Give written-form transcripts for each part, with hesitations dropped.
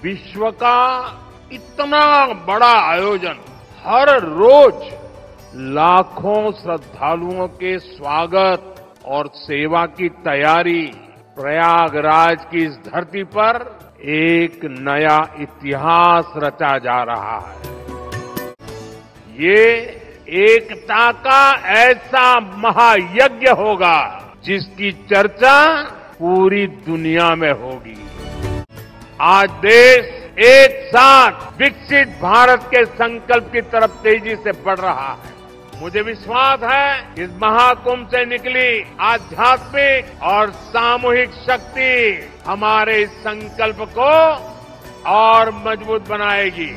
विश्व का इतना बड़ा आयोजन, हर रोज लाखों श्रद्धालुओं के स्वागत और सेवा की तैयारी, प्रयागराज की इस धरती पर एक नया इतिहास रचा जा रहा है। ये एकता का ऐसा महायज्ञ होगा जिसकी चर्चा पूरी दुनिया में होगी। आज देश एक साथ विकसित भारत के संकल्प की तरफ तेजी से बढ़ रहा है। मुझे विश्वास है इस महाकुंभ से निकली आध्यात्मिक और सामूहिक शक्ति हमारे इस संकल्प को और मजबूत बनाएगी।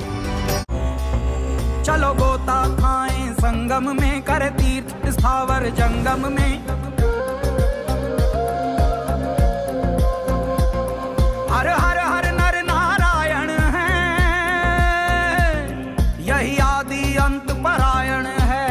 चलो गोता खाएं संगम में, कर तीर्थ स्थावर जंगम में। हर हर हर नर नारायण है, यही आदि अंत परायण है।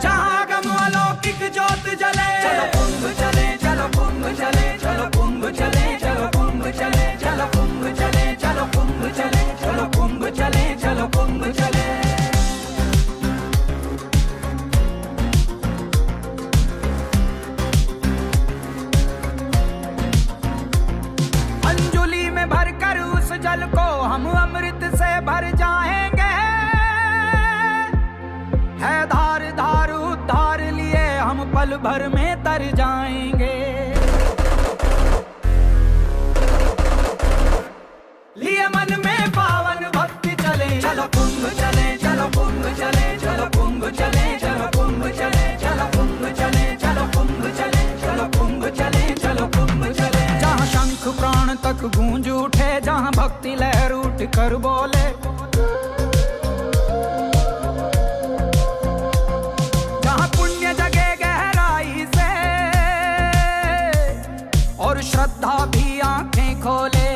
जहाँ गम अलौकिक ज्योत जले, चलो कुंभ चले, चलो कुंभ चले, चलो कुंभ चले, चलो कुंभ चले, चलो कुंभ चले, चलो कुंभ चले, चलो कुंभ चले, चलो कुंभ चले। अंजुली में भरकर उस जल को हम अमृत से भर जाएंगे। है धार धार उद्धार लिए हम पल भर में तर जाएंगे। लिए मन में पावन भक्ति चले, चलो कुंभ चले, चलो कुंभ चले, चलो कुंभ चले, चलो कुंभ चले, चलो कुंभ चले, चलो कुंभ चले, चलो कुंभ चले, चलो कुंभ चले। जहाँ शंख प्राण तक गूंज उठे, जहाँ भक्ति लहर उठ कर बोले। जहाँ पुण्य जगे गहराई से और श्रद्धा भी आंखें खोले।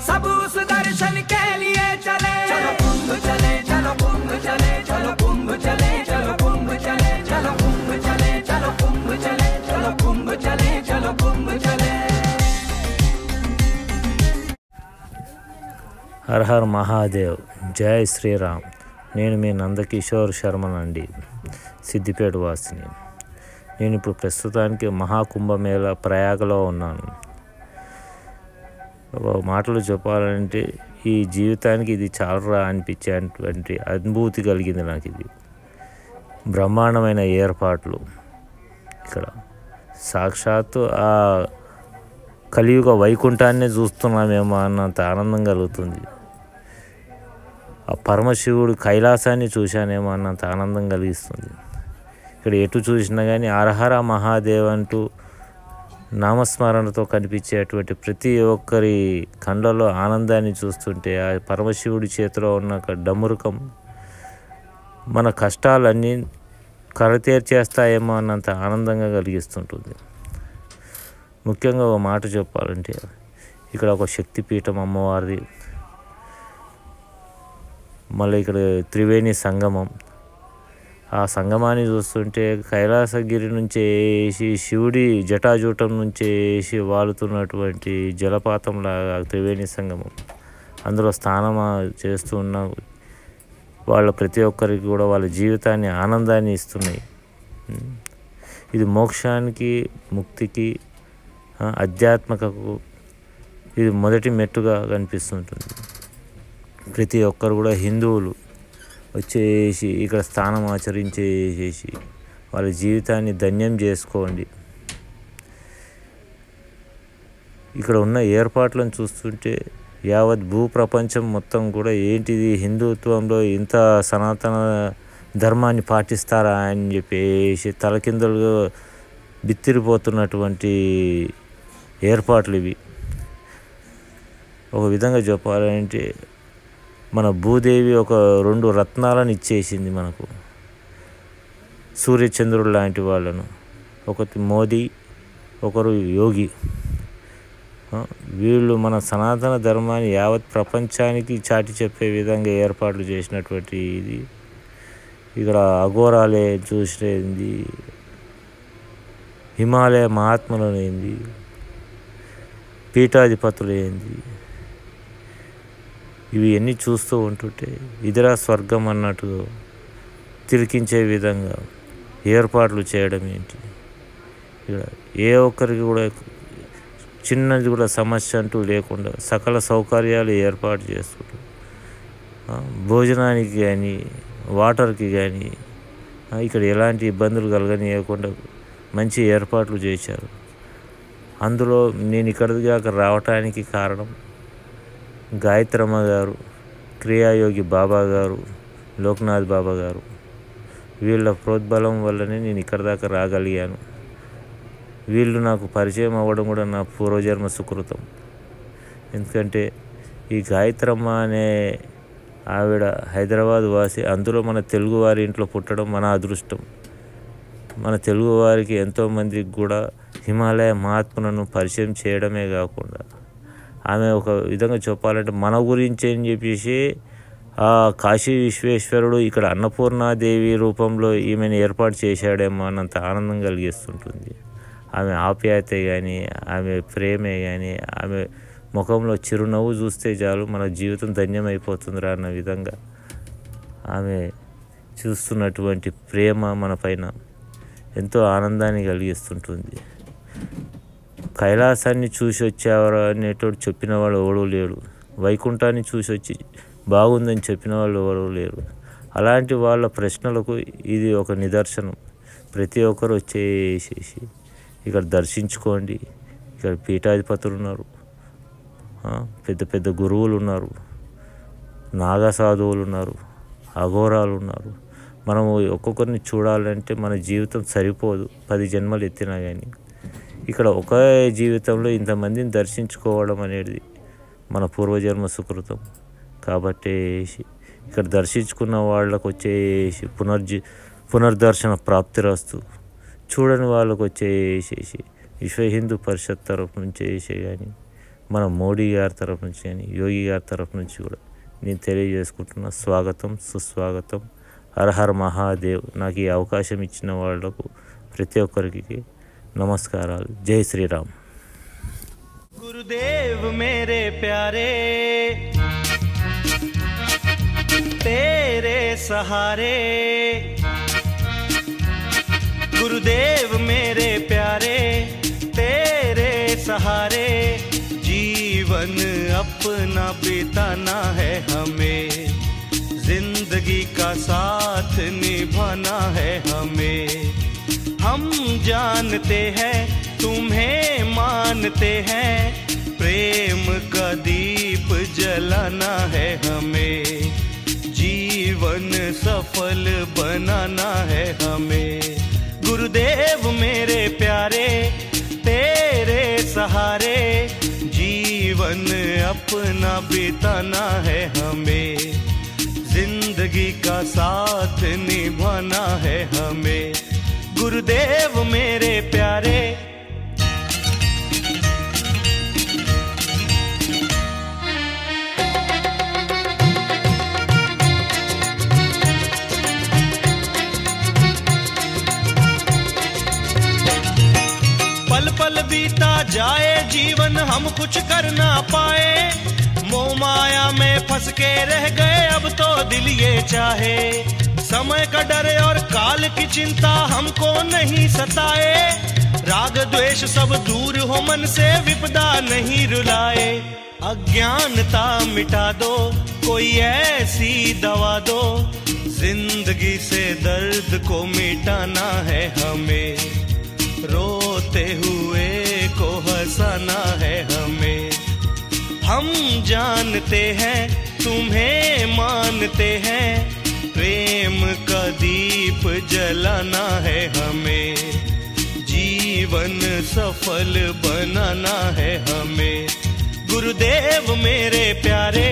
सब उस दर्शन के लिए चले, चलो कुंभ चले, चलो कुंभ चले, चलो कुंभ चले, चलो कुंभ चले, चलो कुंभ चले, चलो कुंभ चले, चलो कुंभ चले, चलो कुंभ चले। हर हर महादेव, जय శ్రీరామ్। నేను మీ నందకిషోర్ శర్మనండి, సిద్దిపేట వాసిని। నేను ఇప్పుడు ప్రస్తుతానికి మహాకుంభమేళ ప్రయాగలో ఉన్నాను। మాటలు చెప్పాలంటే ఈ జీవితానికి ఇది చాలరా అనిపించేటువంటి అనుభూతి కలిగింది నాకు। ఇది బ్రహ్మాండమైన ఏర్పాట్లు, ఇక్కడ సాక్షాత్తు ఆ కలియుగ వైకుంఠాన్నే చూస్తున్నామేమో అన్నంత ఆనందం కలుగుతుంది। ఆ పరమశివుడు కైలాసాన్ని చూశానేమో అన్నంత ఆనందం కలిగిస్తుంది। ఇక్కడ ఎటు చూసినా కానీ హరహర మహాదేవ్ అంటూ నామస్మరణతో కనిపించేటువంటి ప్రతి ఒక్కరి కళ్ళలో ఆనందాన్ని చూస్తుంటే, ఆ పరమశివుడి చేతిలో ఉన్న డమరుకం మన కష్టాలన్నీ కరతీర్చేస్తాయేమో అన్నంత ఆనందంగా కలిగిస్తుంటుంది। ముఖ్యంగా ఒక మాట చెప్పాలంటే, ఇక్కడ ఒక శక్తిపీఠం అమ్మవారిది, మళ్ళీ ఇక్కడ త్రివేణి సంగమం। ఆ సంగమాన్ని చూస్తుంటే కైలాసగిరి నుంచి వేసి శివుడి జటాజూటం నుంచి వేసి వాలుతున్నటువంటి జలపాతంలాగా త్రివేణి సంగమం, అందులో స్నానం చేస్తూ ఉన్న వాళ్ళ ప్రతి ఒక్కరికి కూడా వాళ్ళ జీవితాన్ని ఆనందాన్ని ఇస్తున్నాయి। ఇది మోక్షానికి, ముక్తికి, ఆధ్యాత్మికకు ఇది మొదటి మెట్టుగా కనిపిస్తుంటుంది। ప్రతి ఒక్కరు కూడా హిందువులు వచ్చేసి ఇక్కడ స్థానం ఆచరించేసి వాళ్ళ జీవితాన్ని ధన్యం చేసుకోండి। ఇక్కడ ఉన్న ఏర్పాట్లను చూస్తుంటే యావత్ భూప్రపంచం మొత్తం కూడా ఏంటిది హిందుత్వంలో ఇంత సనాతన ధర్మాన్ని పాటిస్తారా అని చెప్పేసి తలకిందులుగా బిత్తిరిపోతున్నటువంటి ఏర్పాట్లు ఇవి। ఒక విధంగా చెప్పాలంటే మన భూదేవి ఒక 2 రత్నాలను ఇచ్చేసింది మనకు, సూర్యచంద్రుడు లాంటి వాళ్ళను। ఒకటి మోదీ, ఒకరు యోగి। వీళ్ళు మన సనాతన ధర్మాన్ని యావత్ ప్రపంచానికి చాటి చెప్పే విధంగా ఏర్పాట్లు చేసినటువంటి ఇది। ఇక్కడ అఘోరాలే చూసినది, హిమాలయ మహాత్ములనేది, పీఠాధిపతులు ఏంది, ఇవి ఎన్ని చూస్తూ ఉంటుంటే ఇదిరా స్వర్గం అన్నట్టు తిరికించే విధంగా ఏర్పాట్లు చేయడం ఏంటి. ఇక్కడ ఏ ఒక్కరికి కూడా చిన్నది కూడా సమస్య అంటూ లేకుండా సకల సౌకర్యాలు ఏర్పాటు చేస్తుంటారు. భోజనానికి కానీ వాటర్కి కానీ ఇక్కడ ఎలాంటి ఇబ్బందులు కలగనీయకుండా మంచి ఏర్పాట్లు చేశారు. అందులో నేను ఇక్కడికి దాకా రావటానికి కారణం గాయత్రమ్మ గారు, క్రియాయోగి బాబా గారు, లోక్నాథ్ బాబా గారు, వీళ్ళ ప్రోద్బలం వల్లనే నేను ఇక్కడ దాకా రాగలిగాను. వీళ్ళు నాకు పరిచయం అవ్వడం కూడా నా పూర్వజన్మ సుకృతం. ఎందుకంటే ఈ గాయత్రమ్మ అనే ఆవిడ హైదరాబాద్ వాసి, అందులో మన తెలుగువారి ఇంట్లో పుట్టడం మన అదృష్టం. మన తెలుగువారికి ఎంతోమందికి కూడా హిమాలయ మహాత్ములను పరిచయం చేయడమే కాకుండా ఆమె ఒక విధంగా చెప్పాలంటే మన గురించి అని చెప్పేసి ఆ కాశీ విశ్వేశ్వరుడు ఇక్కడ అన్నపూర్ణాదేవి రూపంలో ఈమెను ఏర్పాటు చేశాడేమో అన్నంత ఆనందం కలిగిస్తుంటుంది. ఆమె ఆప్యాయత కానీ, ఆమె ప్రేమే కానీ, ఆమె ముఖంలో చిరునవ్వు చూస్తే చాలు మన జీవితం ధన్యమైపోతుందిరా అన్న విధంగా ఆమె చూస్తున్నటువంటి ప్రేమ మన పైన ఎంతో ఆనందాన్ని కలిగిస్తుంటుంది. కైలాసాన్ని చూసి వచ్చేవారు అనేటోడు చెప్పిన వాళ్ళు ఎవడూ లేడు. వైకుంఠాన్ని చూసి వచ్చి బాగుందని చెప్పిన వాళ్ళు ఎవరూ లేరు. అలాంటి వాళ్ళ ప్రశ్నలకు ఇది ఒక నిదర్శనం. ప్రతి ఒక్కరు వచ్చేసేసి ఇక్కడ దర్శించుకోండి. ఇక్కడ పీఠాధిపతులు ఉన్నారు, పెద్ద పెద్ద గురువులు ఉన్నారు, నాగా సాధువులు ఉన్నారు, అఘోరాలు ఉన్నారు. మనము ఒక్కొక్కరిని చూడాలంటే మన జీవితం సరిపోదు, 10 జన్మలు ఎత్తినా కానీ. ఇక్కడ ఒకే జీవితంలో ఇంతమందిని దర్శించుకోవడం అనేది మన పూర్వజన్మ సుకృతం. కాబట్టి ఇక్కడ దర్శించుకున్న వాళ్ళకు వచ్చేసి పునర్దర్శన ప్రాప్తిరస్తు, చూడని వాళ్ళకు వచ్చేసేసి విశ్వ హిందూ పరిషత్ తరఫు నుంచి వేసే కానీ, మన మోడీ గారి తరఫు నుంచి కానీ, యోగి గారి తరఫు నుంచి కూడా నేను తెలియజేసుకుంటున్నా. స్వాగతం, సుస్వాగతం. హర హర మహాదేవ్. నాకు ఈ అవకాశం ఇచ్చిన వాళ్లకు ప్రతి ఒక్కరికి నమస్కారాలు. జై శ్రీరామ్. गुरुदेव मेरे प्यारे तेरे सहारे, गुरुदेव मेरे प्यारे तेरे सहारे, जीवन अपना बिताना है हमें, जिंदगी का साथ निभाना है हमें। हम जानते हैं तुम्हें मानते हैं, प्रेम का दीप जलाना है हमें, जीवन सफल बनाना है हमें। गुरुदेव मेरे प्यारे तेरे सहारे, जीवन अपना बिताना है हमें, जिंदगी का साथ निभाना है हमें। गुरुदेव मेरे प्यारे। पल पल बीता जाए जीवन हम कुछ कर ना पाए, मोह माया में फंस के रह गए अब तो दिल ये चाहे, समय का डर और काल की चिंता हमको नहीं सताए, राग द्वेष सब दूर हो मन से विपदा नहीं रुलाए। अज्ञानता मिटा दो कोई ऐसी दवा दो, जिंदगी से दर्द को मिटाना है हमें, रोते हुए को हंसाना है हमें। हम जानते हैं तुम्हें मानते हैं, प्रेम का दीप जलाना है हमें, जीवन सफल बनाना है हमें। गुरुदेव मेरे प्यारे।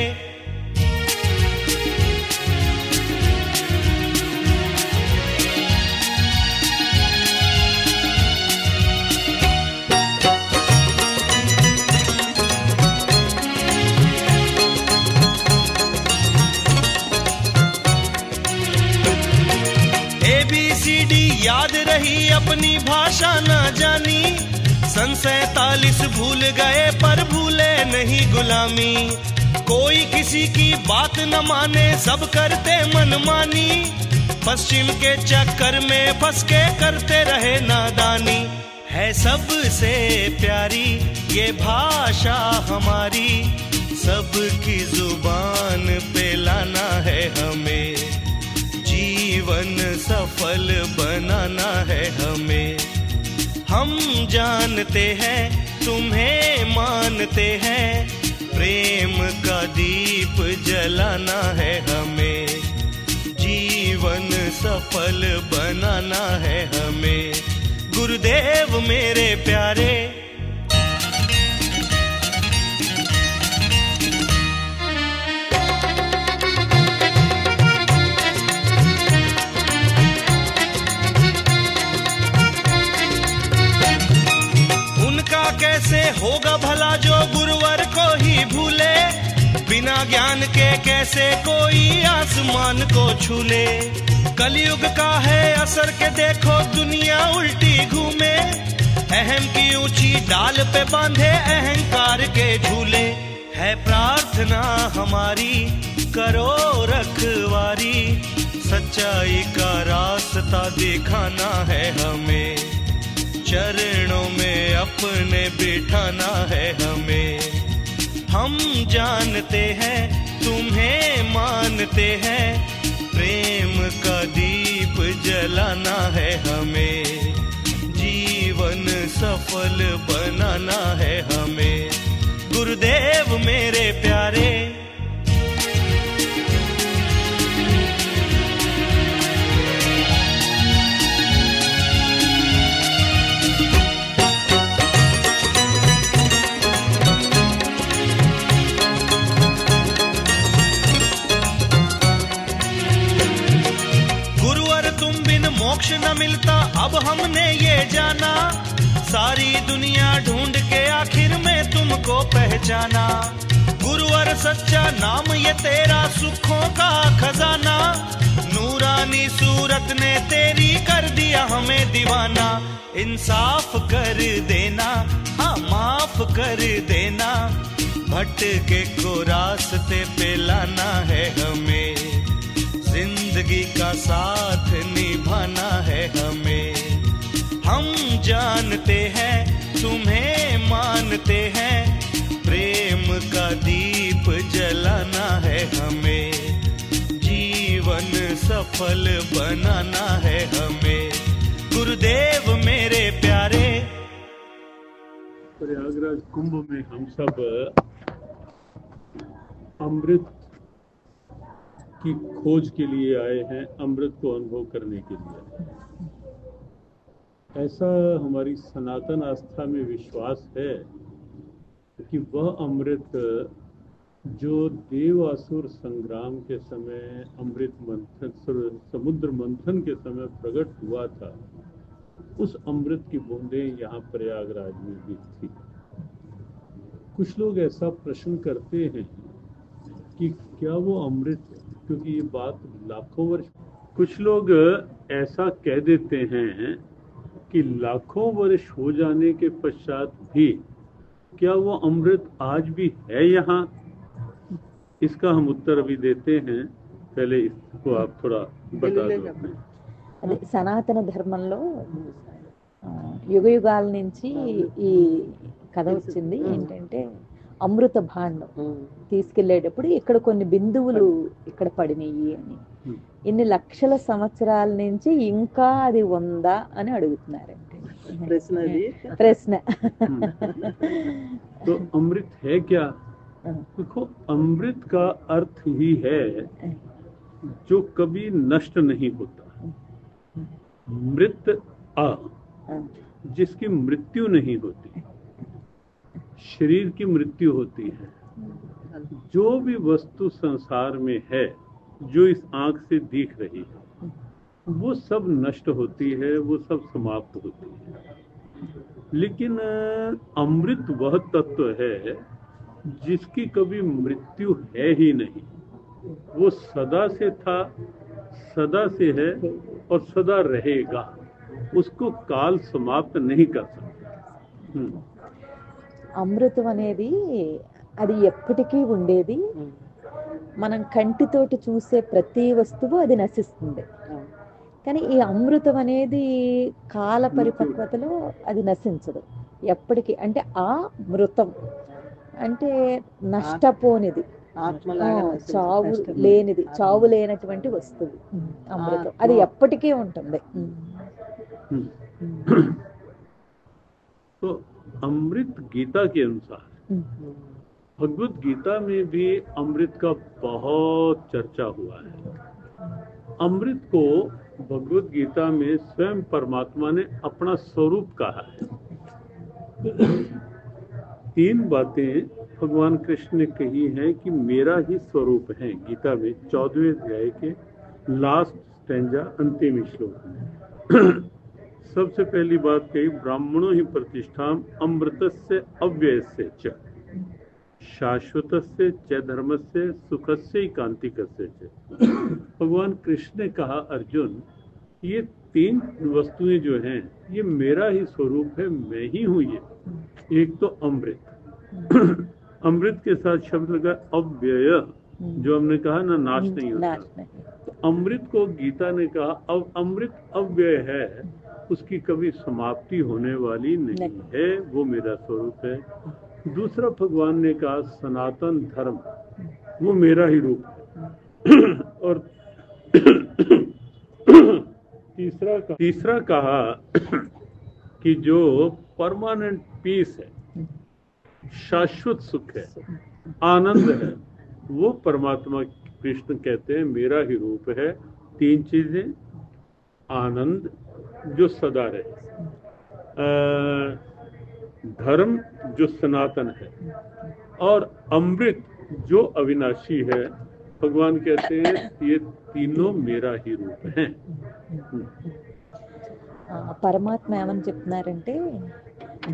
ABCD याद रही अपनी भाषा न जानी, सन 47 भूल गए पर भूले नहीं गुलामी। कोई किसी की बात न माने, सब करते मनमानी। पश्चिम के चक्कर में फंस के करते रहे नादानी। है सबसे प्यारी ये भाषा हमारी, सबकी जुबान पे लाना है हमें। जीवन सफल बनाना है हमें। हम जानते हैं तुम्हें मानते हैं, प्रेम का दीप जलाना है हमें। जीवन सफल बनाना है हमें। गुरुदेव मेरे प्यारे, कैसे होगा भला जो गुरुवर को ही भूले। बिना ज्ञान के कैसे कोई आसमान को छूले। कलयुग का है असर के देखो दुनिया उल्टी घूमे। अहम की ऊंची डाल पे बांधे अहंकार के झूले। है प्रार्थना हमारी करो रखवारी, सच्चाई का रास्ता दिखाना है हमें। चरणों में अपने बिठाना है हमें। हम जानते हैं तुम्हें मानते हैं, प्रेम का दीप जलाना है हमें। जीवन सफल बनाना है हमें। गुरुदेव मेरे प्यारे, मोक्ष न मिलता अब हमने ये जाना। सारी दुनिया ढूंढ के आखिर में तुमको पहचाना। गुरुवर सच्चा नाम ये तेरा सुखों का खजाना। नूरानी सूरत ने तेरी कर दिया हमें दीवाना। इंसाफ कर देना, हाँ माफ कर देना। भटके को रास्ते पे लाना है हमें। जिंदगी का साथ निभाना है हमें। हम जानते हैं तुम्हें मानते हैं, प्रेम का दीप जलाना है हमें। जीवन सफल बनाना है हमें। गुरुदेव मेरे प्यारे। प्रयागराज कुंभ में हम सब अमृत की खोज के लिए आए हैं, अमृत को अनुभव करने के लिए। ऐसा हमारी सनातन आस्था में विश्वास है कि वह अमृत जो देवासुर संग्राम के समय अमृत मंथन, समुद्र मंथन के समय प्रकट हुआ था, उस अमृत की बूंदें यहाँ प्रयागराज में भी थी। कुछ लोग ऐसा प्रश्न करते हैं कि क्या वो अमृत, क्योंकि ये बात लाखों वर्ष, कुछ लोग ऐसा कह देते हैं कि लाखों वर्ष हो जाने के पश्चात भी क्या वो अमृत आज भी है यहाँ। इसका हम उत्तर अभी देते हैं, पहले इसको आप थोड़ा बता दो। అది సనాతన ధర్మంలో యుగ యుగాల నుంచి ఈ కథ వచ్చింది. ఏంటంటే అమృత భాండం తీసుకెళ్లేటప్పుడు ఇక్కడ కొన్ని బిందువులు ఇక్కడ పడినాయి అని. ఇన్ని లక్షల సంవత్సరాల నుంచి ఇంకా అది ఉందా అని అడుగుతున్నారంటే ప్రశ్న. तो अमृत है क्या? देखो, अमृत का अर्थ ही है जो कभी नष्ट नहीं होता। मृत आ, जिसकी मृत्यु नहीं होती। शरीर की मृत्यु होती है। जो भी वस्तु संसार में है, जो इस आंख से दिख रही है, वो सब नष्ट होती है, वो सब समाप्त होती है। लेकिन अमृत वह तत्व है जिसकी कभी मृत्यु है ही नहीं। वो सदा से था, सदा से है और सदा रहेगा। उसको काल समाप्त नहीं कर सकता। అమృతం అనేది అది ఎప్పటికీ ఉండేది. మనం కంటితోటి చూసే ప్రతి వస్తువు అది నశిస్తుంది. కానీ ఈ అమృతం అనేది కాల పరిపక్వతలో అది నశించదు ఎప్పటికీ. అంటే ఆ మృతం అంటే నష్టపోనిది, చావు లేనిది, చావు లేనటువంటి వస్తువు అమృతం. అది ఎప్పటికీ ఉంటుంది. तो अमृत गीता के अनुसार भगवत गीता में भी अमृत का बहुत चर्चा हुआ है। अमृत को भगवत गीता में स्वयं परमात्मा ने अपना स्वरूप कहा है। 3 बातें भगवान कृष्ण ने कही हैं कि मेरा ही स्वरूप है। गीता में 14वें अध्याय के लास्ट स्टेंजा अंतिम श्लोक में सबसे पहली बात कही, ब्राह्मणों ही प्रतिष्ठा अमृतस्य अव्ययस्य च शाश्वतस्य च धर्मस्य सुखस्य कांतिकस्य च। भगवान कृष्ण ने कहा, अर्जुन ये 3 वस्तुएं जो हैं ये मेरा ही स्वरूप है, मैं ही हूं ये। एक तो अमृत अमृत के साथ शब्द लगा अव्यय, जो हमने कहा ना नाश नहीं होता। तो अमृत को गीता ने कहा अब अमृत अव्यय है, उसकी कभी समाप्ति होने वाली नहीं है, वो मेरा स्वरूप है। दूसरा भगवान ने कहा सनातन धर्म वो मेरा ही रूप है। और तीसरा कहा कि जो परमानेंट पीस है, शाश्वत सुख है, आनंद है, वो परमात्मा कृष्ण कहते हैं मेरा ही रूप है। 3 चीजें, आनंद जो सदा रहे, धर्म जो सनातन है, और अमृत जो अविनाशी है। भगवान कहते हैं ये तीनों मेरा ही रूप हैं। పరమాత్మ ఏమని చెప్తున్నారంటే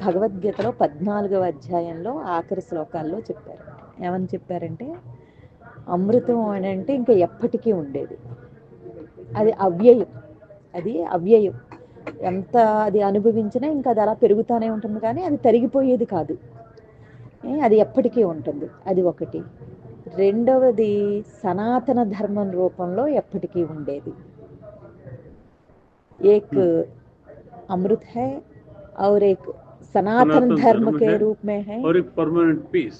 భగవద్గీతలో 14వ అధ్యాయంలో ఆఖరి శ్లోకాల్లో చెప్పారు. ఏమని చెప్పారంటే అమృతం అని అంటే ఇంకా ఎప్పటికీ ఉండేది, అది అవ్యయం, అది అవ్యయం. ఎంత అది అనుభవించినా ఇంకా అది అలా పెరుగుతూనే ఉంటుంది, కానీ అది తరిగిపోయేది కాదు, అది ఎప్పటికీ ఉంటుంది. అది ఒకటి. రెండవది సనాతన ధర్మం రూపంలో ఎప్పటికీ ఉండేది. ఏక్ అమృత్ హై और एक సనాతన ధర్మ के रूप में है और एक परमानेंट पीस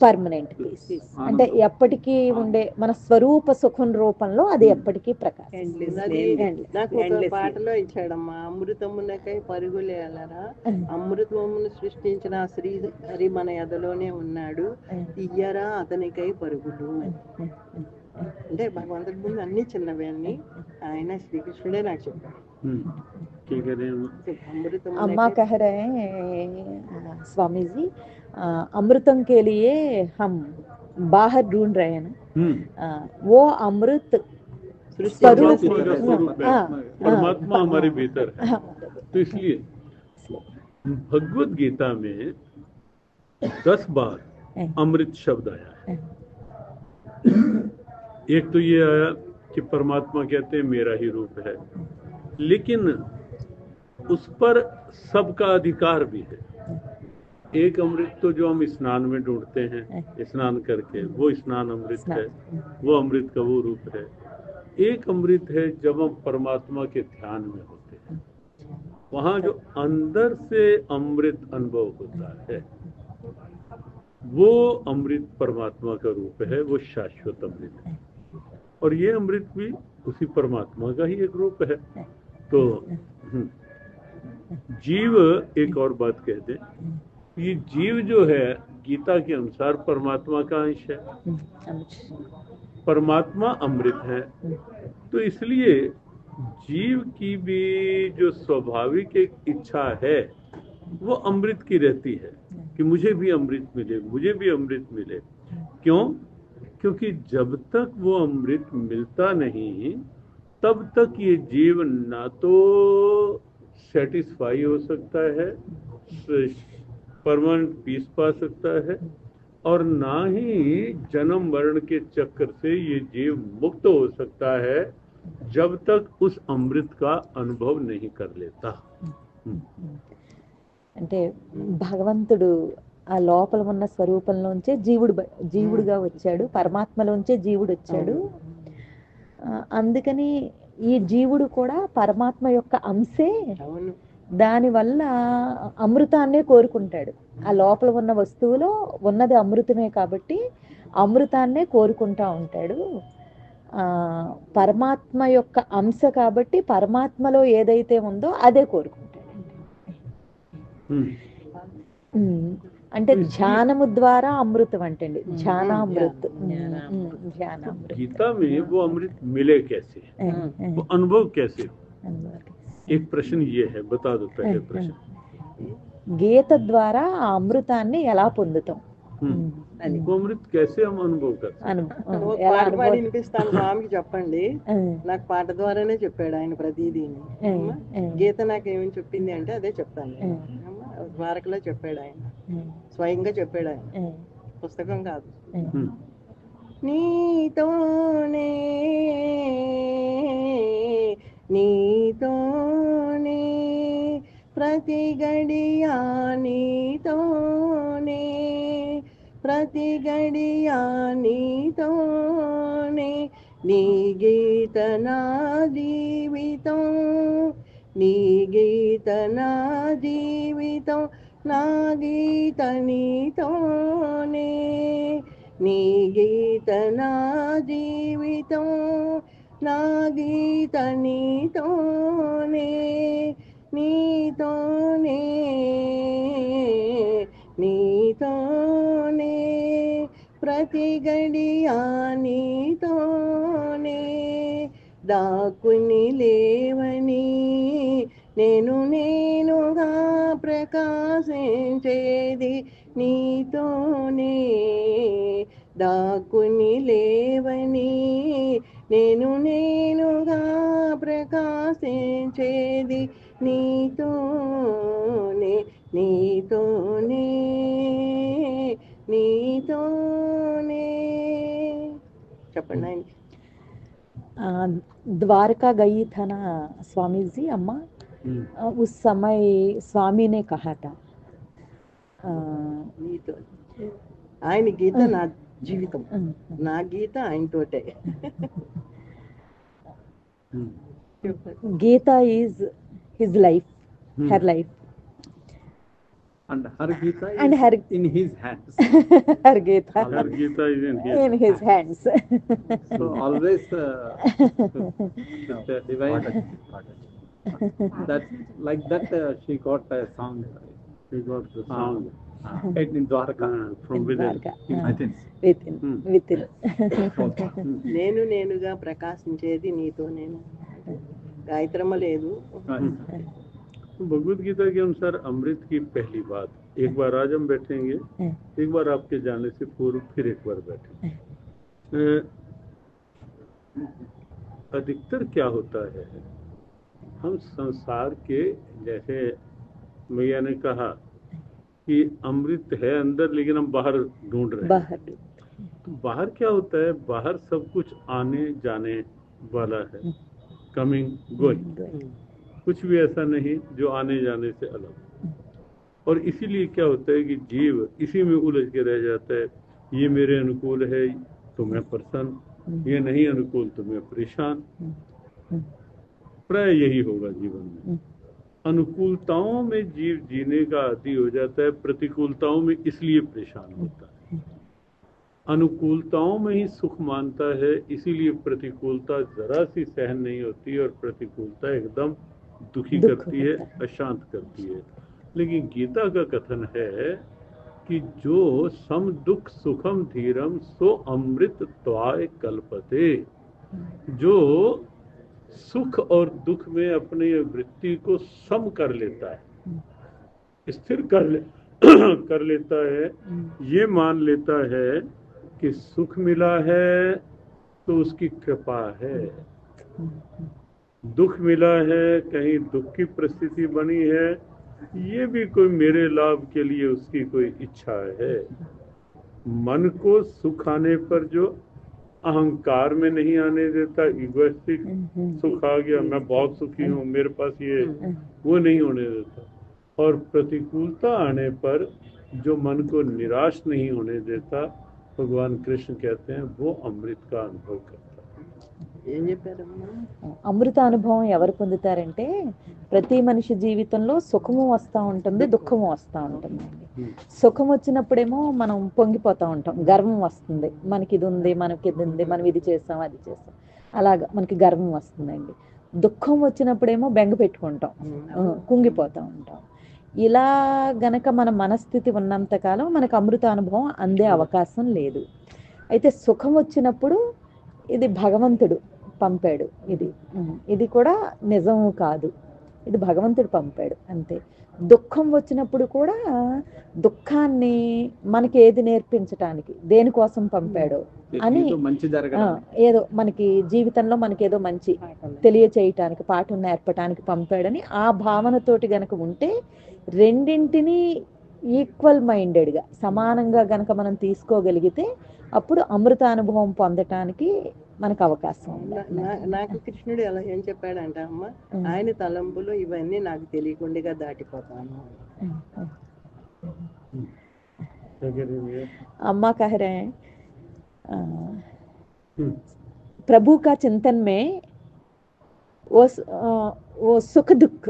అంటే ఎప్పటికీ ఉండే మన స్వరూప సుఖం రూపంలో అది ఎప్పటికీ ప్రకాశం. నాకు ఒక పాటలో ఇచ్చాడమ్మా, అమృతమునకై పరుగులేలరా, అమృతమును సృష్టించిన శ్రీ హరి మన ఎదలోనే ఉన్నాడు, ఇయ్యరా అతనికై పరుగులు. అంటే భగవంతుడి ముందు అన్ని చిన్నవే అన్ని ఆయన శ్రీకృష్ణుడే నాకు చెప్పాడు. अम्मा कह रहे हैं स्वामी जी, अमृतम के लिए हम बाहर ढूंढ रहे हैं ना, वो अमृत स्वरूप परमात्मा हमारे भीतर है। तो इसलिए भगवत गीता में 10 बार अमृत शब्द आया है। एक तो ये आया कि परमात्मा कहते हैं मेरा ही रूप है, लेकिन उस पर सबका अधिकार भी है। एक अमृत तो जो हम स्नान में ढूंढते हैं, स्नान करके, वो स्नान अमृत है, वो अमृत का वो रूप है। एक अमृत है जब हम परमात्मा के ध्यान में होते हैं, वहां जो अंदर से अमृत अनुभव होता है, वो अमृत परमात्मा का रूप है, वो शाश्वत अमृत है। और ये अमृत भी उसी परमात्मा का ही एक रूप है। तो जीव, एक और बात कह दे, ये जीव जो है गीता के अनुसार परमात्मा का अंश है, परमात्मा अमृत है। तो इसलिए जीव की भी जो स्वाभाविक एक इच्छा है वो अमृत की रहती है कि मुझे भी अमृत मिले, मुझे भी अमृत मिले। क्यों? क्योंकि जब तक वो अमृत मिलता नहीं तब तक ये जीव ना तो सेटिस्फाई हो सकता है, परमानेंट पीस पा सकता है, और ना ही जन्म मरण के चक्र से ये जीव मुक्त हो सकता है जब तक उस अमृत का अनुभव नहीं कर लेता। అంటే భగవంతుడు ఆ లోపల ఉన్న స్వరూపంలోంచే జీవుడుగా వచ్చాడు, పరమాత్మలోంచే జీవుడు వచ్చాడు. అందుకని ఈ జీవుడు కూడా పరమాత్మ యొక్క అంశే. అవును. దానివల్ల అమృతాన్నే కోరుకుంటాడు. ఆ లోపల ఉన్న వస్తువులో ఉన్నది అమృతమే కాబట్టి అమృతాన్నే కోరుకుంటా ఉంటాడు. పరమాత్మ యొక్క అంశ కాబట్టి పరమాత్మలో ఏదైతే ఉందో అదే కోరుకుంటాడు. అంటే ధ్యానము ద్వారా అమృతం అంటండి, ధ్యానామృత్. ధ్యానామృత్. गीता में वो अमृत मिले कैसे, वो अनुभव कैसे? एक प्रश्न ये है, बता दो पहले प्रश्न. గీత ద్వారా ఆ అమృతాన్ని ఎలా పొందుతాం? वो अमृत कैसे हम अनुभव करते हैं? ఒక పాట పాడి వినిపిస్తాను, స్వామికి చెప్పండి. నాకు పాట ద్వారానే చెప్పాడు ఆయన ప్రతిదీని. గీత నాకేమని చెప్పింది అంటే అదే చెప్తాను. ద్వారకలో చెప్పాడు ఆయన, స్వయంగా చెప్పాడు ఆయన, పుస్తకం కాదు. నీతోనే నీతోనే ప్రతి గడియా నీతోనే, ప్రతి గడియా నీతోనే, నీ గీత నా జీవితం, నీ గీత నా జీవితం, నా గీత నీతోనే, నీ గీత నా జీవితం, నా గీత నీతోనే, నీతోనే నీతోనే ప్రతి గడియా నీతోనే, దాక్కుని లేవని నేను నేనుగా ప్రకాశించేది నీతోనే, దాక్కుని లేవని నేను నేనుగా ప్రకాశించేది నీతోనే, నీతోనే నీతోనే. చెప్పండి ఆయన. द्वारका गई था ना स्वामी जी अम्मा, उस समय स्वामी ने कहा था నీతో ఆయన గీత నా జీవితం, నా గీత ఆయనతోటే. Gita is his life, her life, And her Gita is and her in his hands. her Gita Her Gita is in his hands. So always the divine. That like that she got a sound. She got the sound. In Dwarka from within. Dwarka. Within. Within. నేను నేనుగా ప్రకాశించేది నీతో, నేను గాయత్రమ్మ లేదు. भगवद गीता के अनुसार अमृत की पहली बात, एक बार आज हम बैठेंगे, एक बार आपके जाने से पूर्व फिर एक बार बैठेंगे. अधिकतर क्या होता है, हम संसार के, जैसे मैया ने कहा कि अमृत है अंदर लेकिन हम बाहर ढूंढ रहे हैं. तो बाहर क्या होता है, बाहर सब कुछ आने जाने वाला है, कमिंग गोइंग, कुछ भी ऐसा नहीं जो आने जाने से अलग. और इसीलिए क्या होता है कि जीव इसी में उलझ के रह जाता है. ये मेरे अनुकूल है तो मैं प्रसन्न, ये नहीं अनुकूल तो मैं परेशान. प्राय यही होगा जीवन में. अनुकूलताओं में जीव जीने का आदी हो जाता है, प्रतिकूलताओं में इसलिए परेशान होता है. अनुकूलताओं में ही सुख मानता है, इसीलिए प्रतिकूलता जरा सी सहन नहीं होती और प्रतिकूलता एकदम दुखी करती है, अशांत करती है. लेकिन गीता का कथन है कि जो सम दुख सुखम धीरम सो अमृत त्वाय कल्पते, जो सुख और दुख में अपनी वृत्ति को सम कर लेता है, स्थिर कर लेता है, ये मान लेता है कि सुख मिला है तो उसकी कृपा है, दुख मिला है, कहीं दुख की परिस्थिति बनी है, ये भी कोई मेरे लाभ के लिए उसकी कोई इच्छा है. मन को सुख आने पर जो अहंकार में नहीं आने देता, इगोइस्टिक सुख आ गया, मैं बहुत सुखी हूँ, मेरे पास ये, वो नहीं होने देता. और प्रतिकूलता आने पर जो मन को निराश नहीं होने देता, भगवान कृष्ण कहते हैं वो अमृत का अनुभव करता है। ఏం చెప్పారమ్మా? అమృత అనుభవం ఎవరు పొందుతారంటే ప్రతి మనిషి జీవితంలో సుఖము వస్తూ ఉంటుంది, దుఃఖము వస్తూ ఉంటుందండి. సుఖం వచ్చినప్పుడేమో మనం పొంగిపోతూ ఉంటాం, గర్వం వస్తుంది, మనకి ఇది ఉంది, మనకి ఇది ఉంది, మనం ఇది చేస్తాం అది చేస్తాం, అలాగా మనకి గర్వం వస్తుందండి. దుఃఖం వచ్చినప్పుడేమో బెంగ పెట్టుకుంటాం, కుంగిపోతూ ఉంటాం. ఇలా గనక మన మనస్థితి ఉన్నంతకాలం మనకు అమృత అనుభవం అందే అవకాశం లేదు. అయితే సుఖం వచ్చినప్పుడు ఇది భగవంతుడు పంపాడు, ఇది కూడా నిజము కాదు, ఇది భగవంతుడు పంపాడు అంతే. దుఃఖం వచ్చినప్పుడు కూడా దుఃఖాన్ని మనకి ఏది నేర్పించటానికి, దేనికోసం పంపాడు అని, ఏదో మనకి జీవితంలో మనకి ఏదో మంచి తెలియచేయటానికి, పాఠం నేర్పటానికి పంపాడని ఆ భావనతోటి గనక ఉంటే, రెండింటినీ ఈక్వల్ మైండెడ్గా సమానంగా గనక మనం తీసుకోగలిగితే అప్పుడు అమృత అనుభవం పొందటానికి మనకు అవకాశం ఉంది. నాకు కృష్ణుడు ఎలా ఏం చెప్పాడంటే అమ్మ, ఆయన తలంపులు ఇవన్నీ నాకు తెలియకుండా దాటిపోతాను. अम्मा कह रहे हैं प्रभु का चिंतन में वो सुख दुख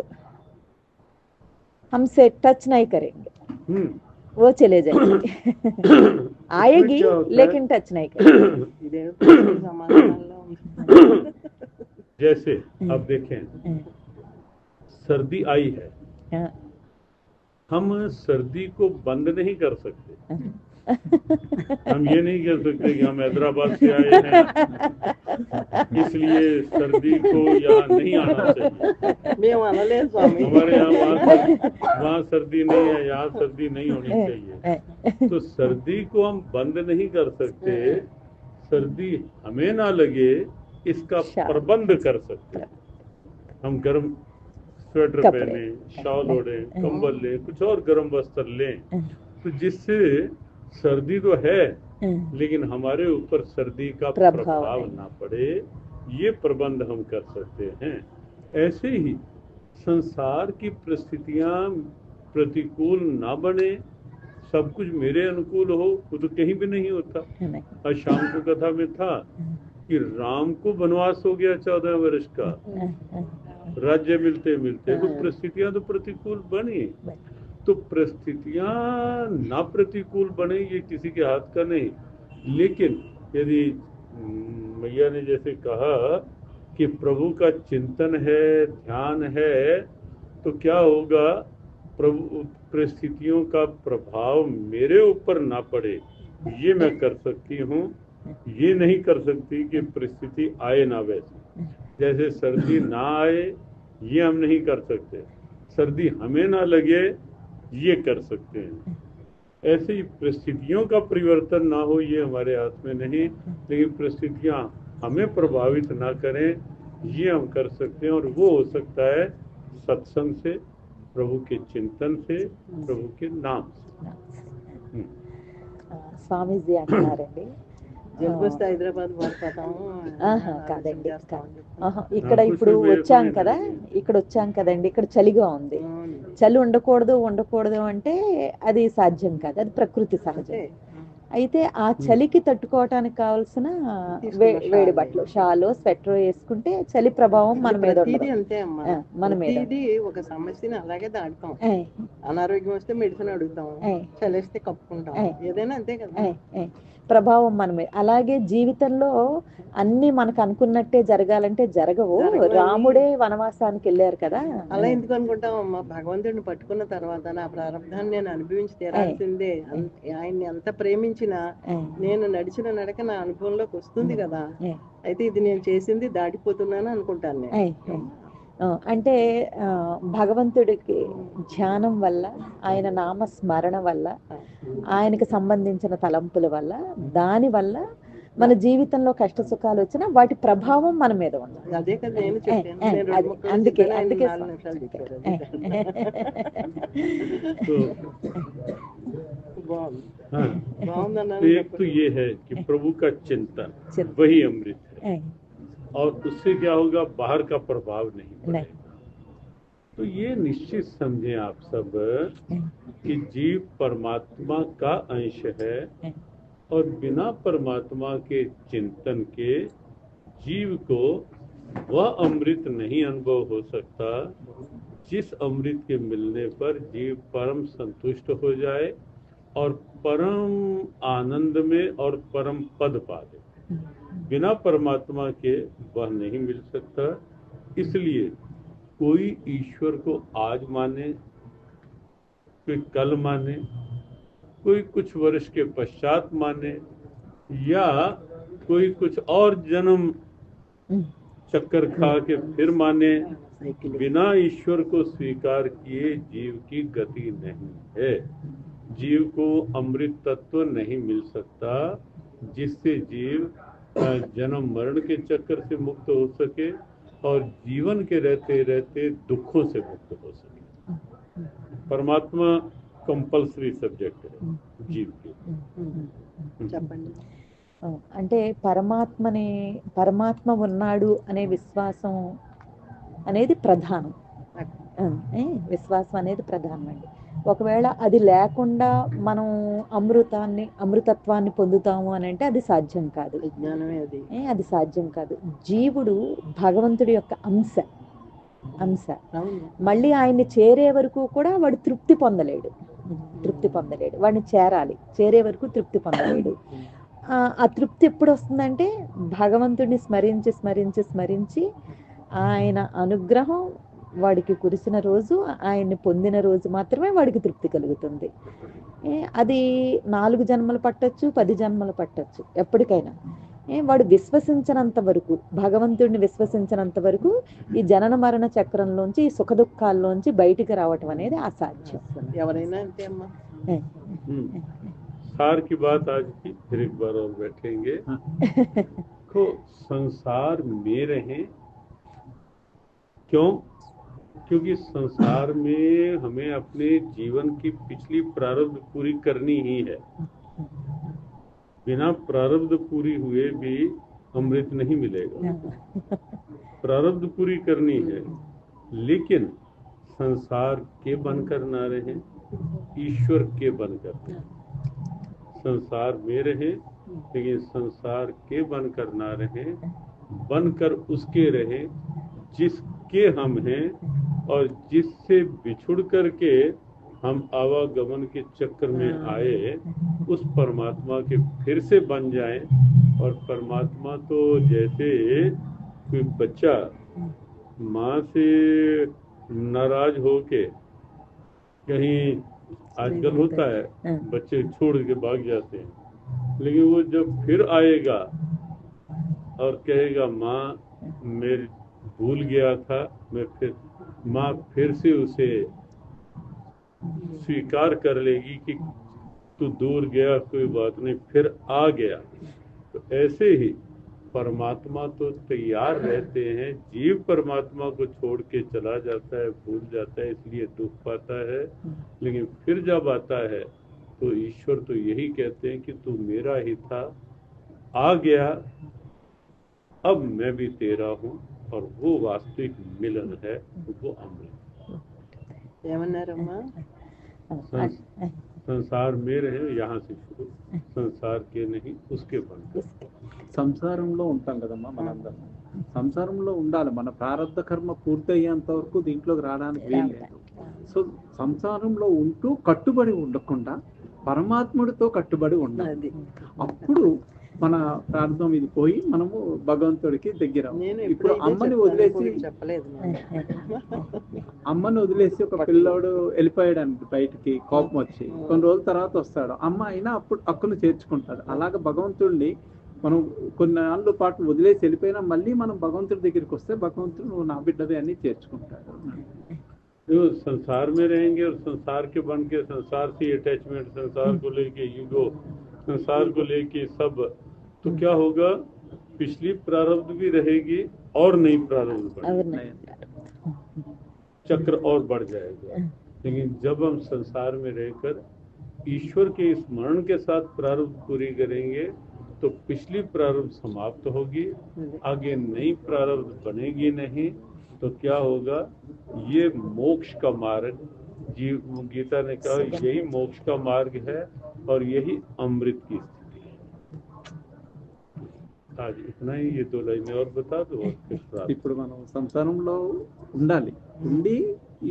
हमसे टच नहीं करेंगे, वो चले जाएंगे आएगी लेकिन टच नहीं करेंगे। जैसे अब देखें, सर्दी आई है, हम सर्दी को बंद नहीं कर सकते। हम ये नहीं कह सकते कि हम हैदराबाद से आए हैं इसलिए सर्दी को यहाँ नहीं आना चाहिए, हमारे यहाँ वहाँ सर्दी नहीं है, यहाँ सर्दी नहीं होनी चाहिए। तो सर्दी को हम बंद नहीं कर सकते, सर्दी हमें ना लगे इसका प्रबंध कर सकते। हम गर्म स्वेटर पहने, शॉल ओढ़े, कंबल लें, कुछ और गर्म वस्त्र लें, तो जिससे सर्दी तो है लेकिन हमारे ऊपर सर्दी का प्रभाव ना पड़े, ये प्रबंध हम कर सकते हैं। ऐसे ही संसार की परिस्थितियां प्रतिकूल ना बने, सब कुछ मेरे अनुकूल हो, वो तो कहीं भी नहीं होता। आज शाम को कथा में था कि राम को वनवास हो गया 14 वर्ष का, राज्य मिलते मिलते तो परिस्थितियां तो प्रतिकूल बनी। तो परिस्थितियां ना प्रतिकूल बने ये किसी के हाथ का नहीं, लेकिन यदि मैया ने जैसे कहा कि प्रभु का चिंतन है, ध्यान है, तो क्या होगा, प्रभु परिस्थितियों का प्रभाव मेरे ऊपर ना पड़े, ये मैं कर सकती हूँ। ये नहीं कर सकती कि परिस्थिति आए ना वैसे, जैसे सर्दी ना आए ये हम नहीं कर सकते, सर्दी हमें ना लगे ये कर सकते हैं। ऐसे ही परिस्थितियों का परिवर्तन ना हो ये हमारे हाथ में नहीं, लेकिन परिस्थितियां हमें प्रभावित ना करें ये हम कर सकते हैं। और वो हो सकता है सत्संग से, प्रभु के चिंतन से, प्रभु के नाम से। స్వామీజీ అంటున్నారండి, జలుబొస్తే హైదరాబాద్ పడిపోతాము కాదండి, ఇక్కడ ఇప్పుడు వచ్చాం కదా, కదండి, ఇక్కడ చలిగా ఉంది, చలి ఉండకూడదు అంటే అది సాధ్యం కాదు, అది ప్రకృతి సహజం. అయితే ఆ చలికి తట్టుకోవటానికి కావాల్సిన వేడి బట్టలు, షాలో స్వెటర్ వేసుకుంటే చలి ప్రభావం మన మీద మన మీద ఒక సమస్యని అలాగే దాటుతాం. అనారోగ్యం వస్తే మెడిసిన్ అడుగుతాం, చలిస్తే కప్పుకుంటాం, ఏదైనా అంతే కదా ప్రభావం మన మీద. అలాగే జీవితంలో అన్ని మనకు అనుకున్నట్టే జరగాలంటే జరగవు. రాముడే వనవాసానికి వెళ్ళారు కదా, అలా ఎందుకు అనుకుంటాం అమ్మా? భగవంతుడిని పట్టుకున్న తర్వాత నా ప్రారంభాన్ని నేను అనుభవించి తీరాల్సిందే. ఆయన్ని ఎంత ప్రేమించినా నేను నడిచిన నడక నా అనుభవంలోకి వస్తుంది కదా. అయితే ఇది నేను చేసింది దాటిపోతున్నాను అనుకుంటాను నేను. అంటే భగవంతుడికి ధ్యానం వల్ల, ఆయన నామ స్మరణ వల్ల, ఆయనకు సంబంధించిన తలంపుల వల్ల, దాని వల్ల మన జీవితంలో కష్ట సుఖాలు వచ్చినా వాటి ప్రభావం మన మీద ఉంది. అదే కదా నేను చెప్పాను, అందుకే एक तो ये है कि प्रभु का चिंतन वही अमृत है, और उससे क्या होगा, बाहर का प्रभाव नहीं पड़ेगा। तो ये निश्चित समझें आप सब कि जीव परमात्मा का अंश है और बिना परमात्मा के चिंतन के जीव को वह अमृत नहीं अनुभव हो सकता जिस अमृत के मिलने पर जीव परम संतुष्ट हो जाए और परम आनंद में और परम पद पा दे। बिना परमात्मा के वह नहीं मिल सकता। इसलिए कोई ईश्वर को आज माने, कोई कल माने, कोई कुछ वर्ष के पश्चात माने, या कोई कुछ और जन्म चक्कर खा के फिर माने, बिना ईश्वर को स्वीकार किए जीव की गति नहीं है। जीव को अमृत तत्व नहीं मिल सकता जिससे जीव जन्म मरण के चक्कर से मुक्त हो सके और जीवन के रहते रहते दुखों से मुक्त हो सके। परमात्मा कंपल्सरी सब्जेक्ट है जीव के। అంటే పరమాత్మ ఉన్నాడు అనే విశ్వాసం అనేది ప్రధానం. విశ్వాసం అనేది ప్రధానం అండి. ఒకవేళ అది లేకుండా మనం అమృతత్వాన్ని పొందుతాము అని అంటే అది సాధ్యం కాదు. అది సాధ్యం కాదు. జీవుడు భగవంతుడి యొక్క అంశ. మళ్ళీ ఆయన్ని చేరే వరకు కూడా వాడు తృప్తి పొందలేడు. వాడిని చేరే వరకు తృప్తి పొందలేడు. ఆ తృప్తి ఎప్పుడు వస్తుందంటే భగవంతుడిని స్మరించి ఆయన అనుగ్రహం వాడికి కురిసిన రోజు, ఆయన్ని పొందిన రోజు మాత్రమే వాడికి తృప్తి కలుగుతుంది. అది 4 జన్మలు పట్టొచ్చు, 10 జన్మలు పట్టొచ్చు, ఎప్పటికైనా. వాడు విశ్వసించినంత వరకు, భగవంతుడిని విశ్వసించినంత వరకు ఈ జనన మరణ చక్రంలోంచి, ఈ సుఖ దుఃఖాల్లోంచి బయటికి రావటం అనేది అసాధ్యం. ఎవరైనా అంతే అమ్మా. संसार की बात आज की फिर एक बार और बैठेंगे। तो संसार में रहें, क्यों? क्योंकि संसार में हमें अपने जीवन की पिछली प्रारब्ध पूरी करनी ही है। बिना प्रारब्ध पूरी हुए भी अमृत नहीं मिलेगा। प्रारब्ध पूरी करनी है, लेकिन संसार के बनकर ना रहें, ईश्वर के बनकर रहें। संसार में रहे लेकिन संसार के बनकर ना रहे, बनकर उसके रहे जिसके हम हैं और जिससे बिछुड़ करके हम आवागमन के चक्कर में आए, उस परमात्मा के फिर से बन जाएं। और परमात्मा तो जैसे कोई बच्चा माँ से नाराज होके कहीं, आजकल होता है बच्चे छोड़ के भाग जाते हैं, लेकिन वो जब फिर आएगा और कहेगा माँ मैं भूल गया था, माँ फिर से उसे स्वीकार कर लेगी कि तू दूर गया, कोई बात नहीं, फिर आ गया। तो ऐसे ही परमात्मा तो तैयार रहते हैं, जीव परमात्मा को छोड़ के चला जाता है, भूल जाता है, इसलिए दुख पाता है। लेकिन फिर जब आता है तो ईश्वर तो यही कहते हैं कि तू मेरा ही था, आ गया, अब मैं भी तेरा हूँ, और वो वास्तविक मिलन है, वो अमृत। संसार में रहे, यहाँ से शुरू, संसार के नहीं उसके बन। సంసారంలో ఉంటాం కదమ్మా మనందరం. సంసారంలో ఉండాలి, మన ప్రారంభ కర్మ పూర్తయ్యేంత వరకు దీంట్లోకి రావడానికి వీల్లేదు. సో సంసారంలో ఉంటూ కట్టుబడి ఉండకుండా పరమాత్ముడితో కట్టుబడి ఉండాలి. అప్పుడు మన ప్రార్థన ఇది పోయి మనము భగవంతుడికి దగ్గర. ఇప్పుడు అమ్మని వదిలేసి ఒక పిల్లోడు వెళ్ళిపోయాడు బయటికి, కోపం వచ్చి కొన్ని రోజుల తర్వాత వస్తాడు, అమ్మ అయినా అప్పుడు అక్కును చేర్చుకుంటాడు. అలాగే భగవంతుడిని మనం కొన్ని నాళ్ళ పాటు వదిలేసి వెళ్ళిపోయినా మళ్ళీ మనం భగవంతుడి దగ్గరికి వస్తే భగవంతుడు నువ్వు నా బిడ్డవే అని చేర్చుకుంటాడు. संसार में रहेंगे और संसार के बन के संसार से अटैचमेंट, संसार को लेके ईगो, संसार को लेके सब, तो क्या होगा? पिछली प्रारब्ध भी रहेगी और नई प्रारब्ध बढ़ेगी, चक्र और बढ़ जाएगा। लेकिन जब हम संसार में रहकर ईश्वर के स्मरण के साथ प्रारब्ध पूरी करेंगे तो पिछली प्रारब्ध समाप्त होगी, आगे नई प्रारब्ध बनेगी नहीं। तो तो क्या होगा, ये मोक्ष का मार्ग, जीव गीता ने कहा यही मोक्ष का मार्ग है और यही अमृत की स्थिति है। आज इतना ही, ये 2 लाइनें और बता दो। ఇప్పుడు మనం సంసారంలో ఉండాలి, ఉండి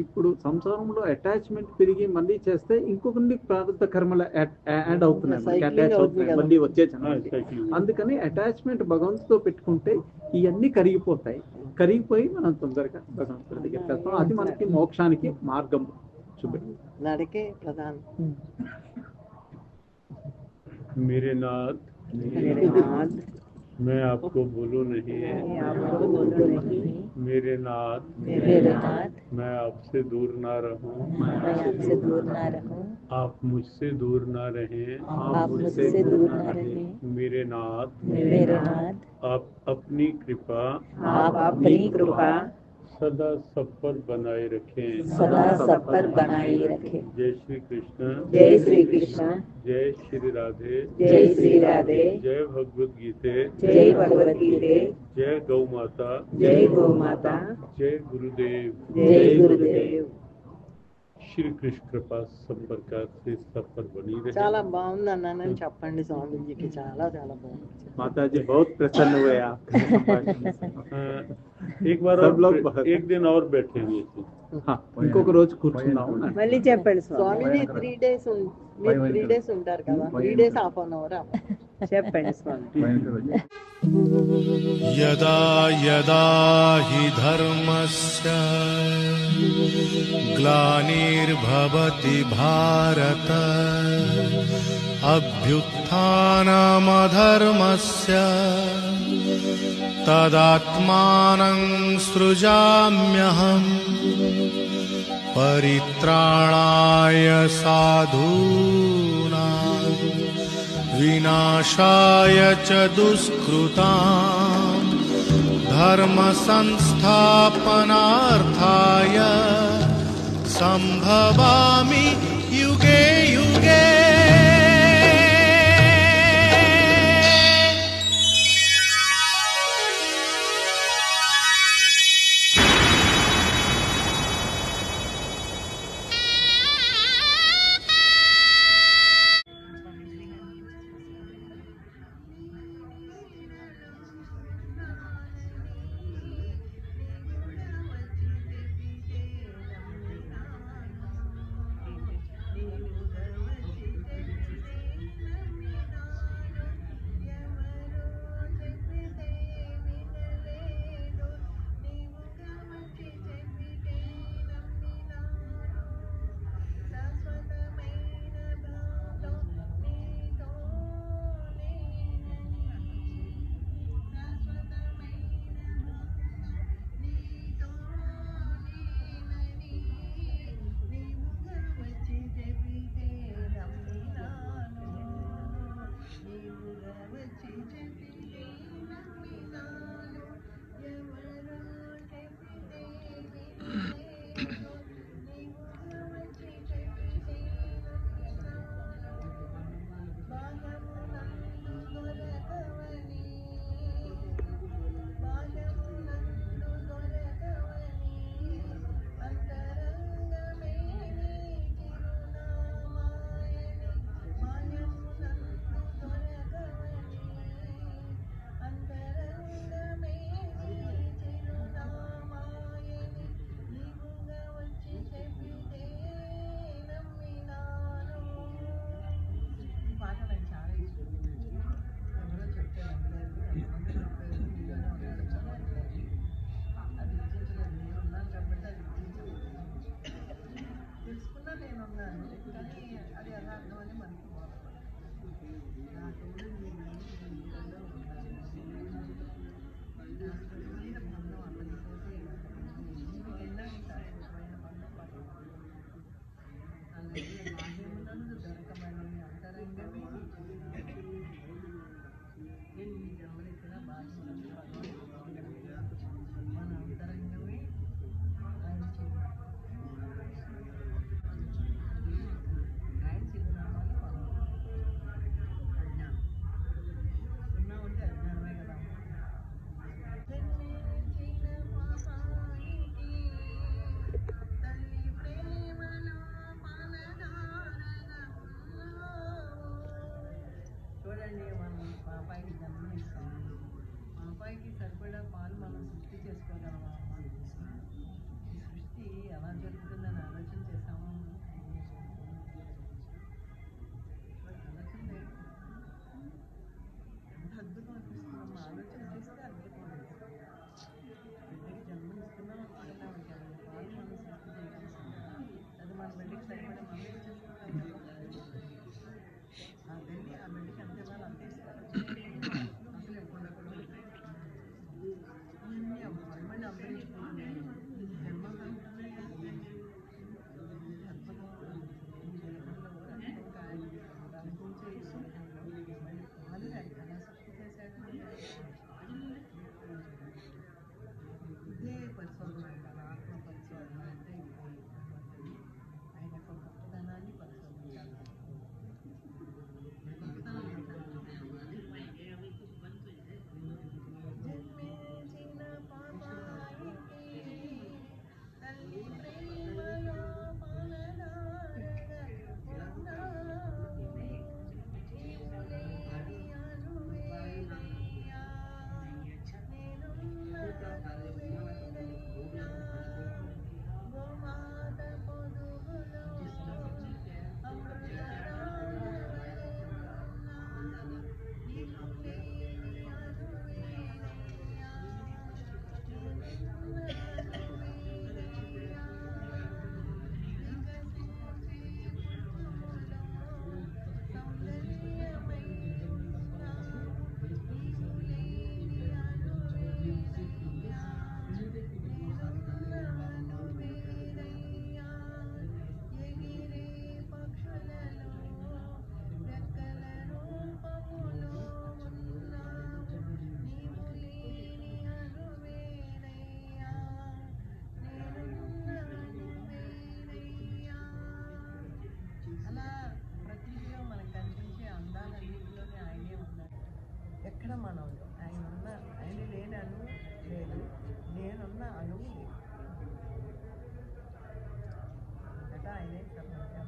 ఇప్పుడు సంసారంలో అటాచ్మెంట్ పెరిగి మళ్ళీ చేస్తే ఇంకొకటి ప్రారంభ కర్మలు యాడ్ అవుతున్నాయి, మనకి అటాచ్ అవుతున్నాయి మళ్ళీ వచ్చే జన్మకి. అందుకని అటాచ్మెంట్ భగవంతుతో పెట్టుకుంటే ఇవన్నీ కరిగిపోతాయి, కరిగిపోయి మనం తొందరగా భగవంతుడి దగ్గరికి వెళ్తాం. అది మనకి మోక్షానికి మార్గం చూపెడుతుంది. నడికే ప్రధానం. मेरे नाथ मैं आपको बोलूं नहीं, मेरे नाथ मैं आपसे दूर ना रहूं, आप मुझसे दूर ना रहें, मेरे नाथ आप अपनी कृपा सदा सब पर बनाए रखें, जय श्री कृष्ण, जय श्री राधे, जय भगवत गीते, जय गौ माता, जय गुरुदेव। श्री कृष्ण कृपा सब प्रकार से सब पर बनी रहे। చాలా బాగుంది అన్నానని చెప్పండి స్వామీజీకి. చాలా చాలా బాగుంది. माताजी बहुत प्रसन्न हुए आप। एक बार सब लोग एक दिन और बैठेंगे। ఇంకొక రోజు కూర్చున్నాం. మళ్ళీ చెప్పండి స్వామిని. 3 days 3 days ఉంటారు కదా, 3 days ½ an hour చెప్పండి స్వామి. यदा यदा हि धर्मस्य ग्लानिर्भवति भारत अभ्युत्थानमधर्मस्य तदात्मानं सृजाम्यहम् परित्राणाय साधूनां विनाशाय च दुष्कृतां धर्म संस्थापनार्थाय संभवामि युगे युगे। మనం పాపాయికి జన్మనిస్తాం, పాపాయికి సరిపడా పాలు మనం సృష్టి చేసుకోగలమా? ఈ సృష్టి ఎలా జరుగుతుందని ఆలోచన చేస్తాము. ఆలోచన లేదు. ఎంత అద్భుతం అనిపిస్తుందమ్మా, ఆలోచన చేస్తే అద్భుతం అనిపిస్తుంది. బిడ్డకి జన్మనిస్తున్నాం అనుకుంటున్నాం కదా, పాలు మనం సృష్టి చేయగలుగుతాం. అది మన బిడ్డకి సరిపడా మనం ఏం చేసుకుంటాం కదా. ఆ బిడ్డకి ఎంత ఇవ్వాలి అంతే ఇస్తారు. అసలు ఎప్పుడు కూడా ఇవన్నీ మళ్ళీ అంతరించిపోతున్నాయి. జన్మ కంటున్నాయి. అద్భుతం ఈ దేహంలో రక్తం కాయలు అనుకుంటే మళ్ళీ పాలు ఎలా సృష్టి చేశాడు. ఇదే పరిశోధన అంటారు, ఆత్మ పరిశోధన అంటే ఆయన యొక్క గొప్పతనాన్ని పరిశోధించాలి. జన్మించిన పాపాయికి తల్లి ప్రేమలో పాలనాడగా ఉన్నావు. నీవు లేని అనువేదయ్యా, నేనున్నాను వేదయ్యా. గోమాత పొదుగులో అలా ప్రకృతిలో మనకు కనిపించే అందాలన్నింటిలోనే ఆయనే ఉన్నాడు. ఎక్కడ మనం ఆయన లేని అణువు లేదు, నేనున్న అణువు లేదు. అంతటా ఆయనే ప్రపంచం.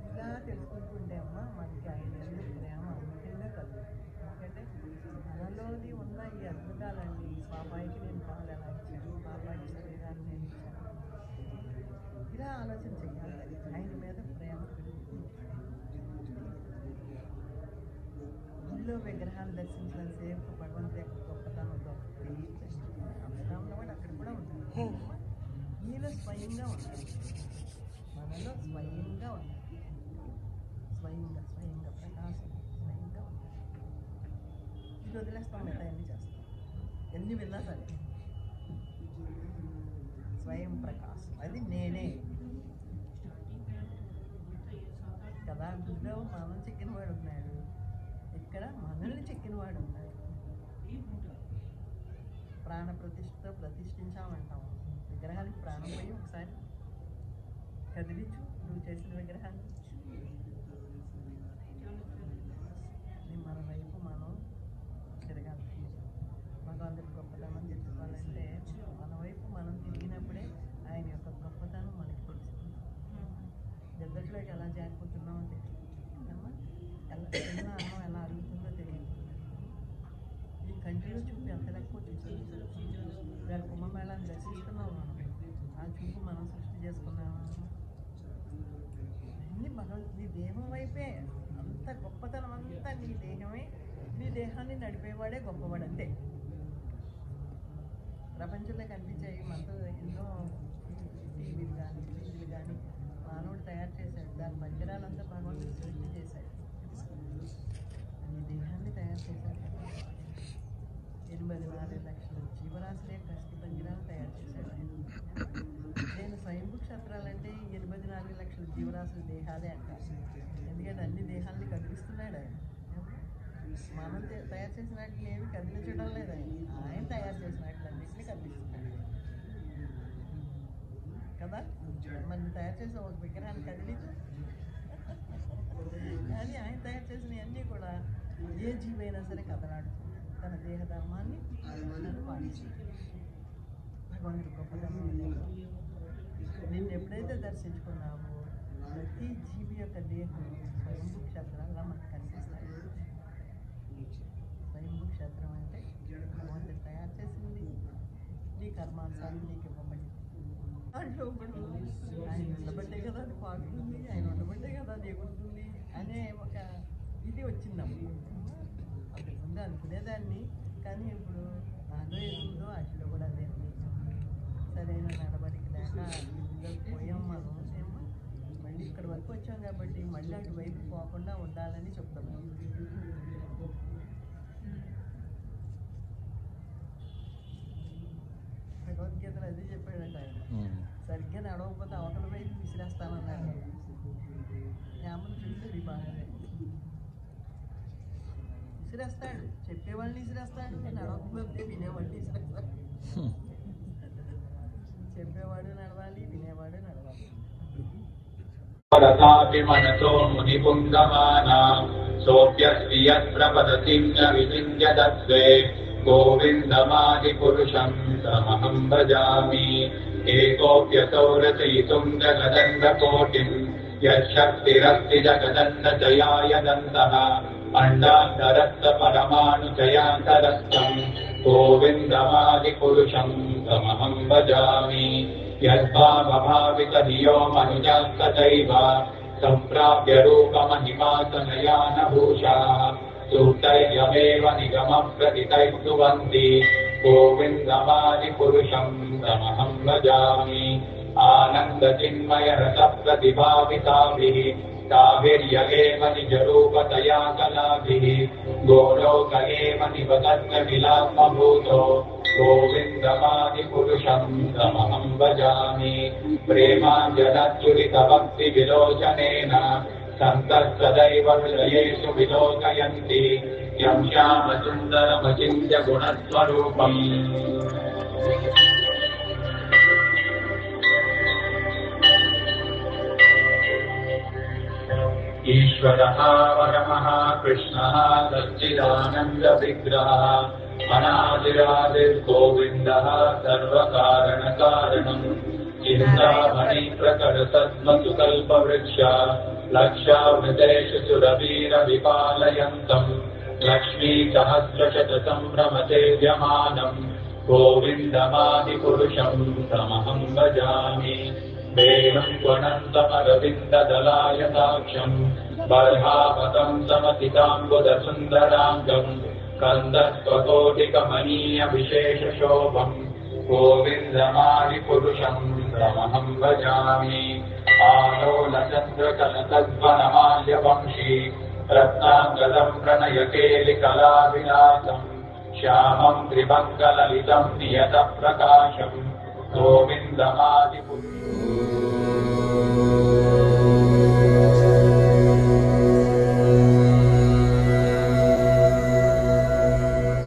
ఇలా తెలుసుకుంటుంటే అమ్మ మనకి ఆయన ఎందుకు ప్రేమ అమితంగా కలుగుతుంది. ఎందుకంటే మనలోని ఉన్న ఈ అద్భుతాలన్నీ పాపాయికి నేను పాలు ఎలా ఇచ్చాను, పాపాయికి శరీరాన్ని నేను ఇచ్చాను. ఇలా ఆలోచన చేయాలి. ఆయన మీద ప్రేమ పెరుగుతుంది. గుళ్ళో విగ్రహాలు దర్శించడం సేపు భగవంతుడి యొక్క గొప్పతనంతో అమరాంలో కూడా అక్కడ కూడా ఉంటుంది. ఈయన స్వయంగా ఉంటుంది, మనలో స్వయంగా ఉంటుంది. స్వయంగా ప్రకాశం స్వయంగా ఉంటుంది. ఇది వదిలేస్తాం, మిగతా ఎన్ని చేస్తాం, ఎన్ని విన్నా సరే స్వయం ప్రకాశం అది నేనే కదా. గుడిలో మనం చెక్కినవాడు ఉన్నాడు, ఇక్కడ మనల్ని చెక్కినవాడు ఉన్నాడు. ప్రాణ ప్రతిష్ఠతో ప్రతిష్ఠించామంటాం. విగ్రహానికి ప్రాణం పోయి ఒకసారి కదిలించు నువ్వు చేసిన విగ్రహాన్ని. మన వైపు మనం తిరగాలి. భగవంతుడి గొప్పతనం తెలుసుకోవాలంటే మన వైపు మనం తిరిగినప్పుడే ఆయన యొక్క గొప్పతనం మనకి తెలుస్తుంది. దెబ్బట్లోకి ఎలా జారిపోతున్నామో తెలియదు, ఎలా అన్నం ఎలా అరుగుతుందో తెలియదు. ఈ కంటిలో చూపు ఎంత ఎక్కువ చూస్తుంది. ఇవాళ కుంభమేళాన్ని దర్శిస్తున్నాం మనం, ఆ చూపు మనం సృష్టి చేసుకున్నాము. అన్నీ భగవంతుడి దేహం వైపే, అంత గొప్పతనం అంతా నీ దేహమే. నీ దేహాన్ని నడిపేవాడే గొప్పవాడు అంతే. ప్రపంచంలో కనిపించాయి మనతో ఎన్నో టీవీలు కానీ ఫ్రిడ్జ్లు కానీ మానవుడు తయారు చేశాడు. దాని పరికరాలంతా భగవంతుడు సృష్టి చేశాడు. నీ దేహాన్ని తయారు చేశాడు. 84 లక్షల జీవరాశులే కష్టి పంజరాలు తయారు చేశాడు ఆయన. నేను స్వయంభూ క్షేత్రాలంటే 84 లక్షల జీవరాశుల దేహాలే అంటారు. ఎందుకంటే అన్ని దేహాలని కదిలిస్తున్నాడు ఆయన. మనం తయారు చేసిన వాటిని ఏమి కదిలించడం లేదు, ఆయన తయారు చేసిన వాటిని అన్నింటినీ కదిలిస్తున్నాడు కదా. మనం తయారు చేసిన ఒక విగ్రహాన్ని కదిలించు, కానీ ఆయన తయారు చేసినవన్నీ కూడా ఏ జీవైనా సరే కదలాడుతుంది. తన దేహ ధర్మాన్ని పాటిస్తుంది. భగవంతుడు గొప్పతనం నిన్ను ఎప్పుడైతే దర్శించుకున్నావో ప్రతి జీవి యొక్క దేహం స్వయంభూ క్షేత్రాలుగా మనకు కనిపిస్తాయి. స్వయంభూ క్షేత్రం అంటే భగవంతుడు తయారు చేసింది, నీ కర్మానుసారం నీకు ఇవ్వబడి దాంట్లో ఇప్పుడు ఆయన ఉండబట్టే కదా అది పాకుతుంది, ఆయన ఉండబట్టే కదా అది ఎగురుతుంది అనే ఒక ఇది వచ్చిందమ్మ. అప్పుడు ముందు అనుకునేదాన్ని, కానీ ఇప్పుడు నాలో ఏముందో అసలు కూడా అదే సరైన నడవడిక లేక పోయాం మనం. మళ్ళీ ఇక్కడ వరకు వచ్చాం కాబట్టి మళ్ళీ అటువైపు పోకుండా ఉండాలని చెప్తున్నాం. భగవద్గీతలో అదే చెప్పాడట ఆయన, సరిగ్గా నడవకపోతే అవతల వైపు విసిరేస్తానన్నాడు. శ్యామను చూస్తుంది బాగా విసిరేస్తాడు, చెప్పేవాళ్ళని విసిరేస్తాడు, నడవకపోతే వినేవాడిని విసిరేస్తాడు. చెప్పేవాడు నడవాలి, వినేవాడు నడవాలి. మనతో మునిపుంగమానా సోప్యస్తి యత్ప్రపదతిం న విచింత్యతత్వే గోవిందమాది పురుషం తమహం భజామి. ఏకోప్యసౌ రచయితుం జగదండకోటిం యశక్తిరస్తి జగదండజయాయదంతః అండాంతరస్థ పరమాణుజయాంతరస్థం గోవిందమాది పురుషం తమహం భజామి. యద్భావభావిత ధియో మనుజస్తథైవ సంప్రాప్య రూపమహిమాసనయానభూషా సూక్తైర్యమేవ నిగమప్రతితైస్తువంతి గోవిందమాది పురుషం తమహం భజామి. ఆనందచిన్మయ రస ప్రతిభావితాభిః ताभिर्यगेव निजरूपतया कलाभिः गोलोक एव निवसन्न विलापभूतो गोविन्दमादिपुरुषं तमहं भजामि. प्रेमाञ्जनच्युरितभक्तिविलोचनेन सन्तः सदैव हृदयेषु विलोकयन्ति यं श्यामसुन्दरमचिन्त्य गुणस्वरूपम्. ईश्वरः परमः कृष्णः सच्चिदानन्दविग्रहः अनादिरादिर्गोविन्दः सर्वकारणकारणम् चिन्तामणि प्रकटसद्मसुकल्पवृक्ष लक्षावृतेषु सुरवीरविपालयन्तम् लक्ष्मीसहस्रशतसम्भ्रमसेव्यमानम् गोविन्दमादिपुरुषं तमहं भजामि. वेणुं त्वनन्तमरविन्ददलायताक्षम् बर्हापतं समतिताम्बुदसुन्दराङ्गम् कन्दस्त्वकोटिकमनीयविशेषशोभम् गोविन्दमादिपुरुषं तमहं भजामि. आलोलचन्द्रकलतद्वनमाल्यवंशी रत्नाङ्गदं प्रणयकेलिकलाविलासम् श्यामं त्रिभङ्गललितं नियतप्रकाशम् गोविन्दमा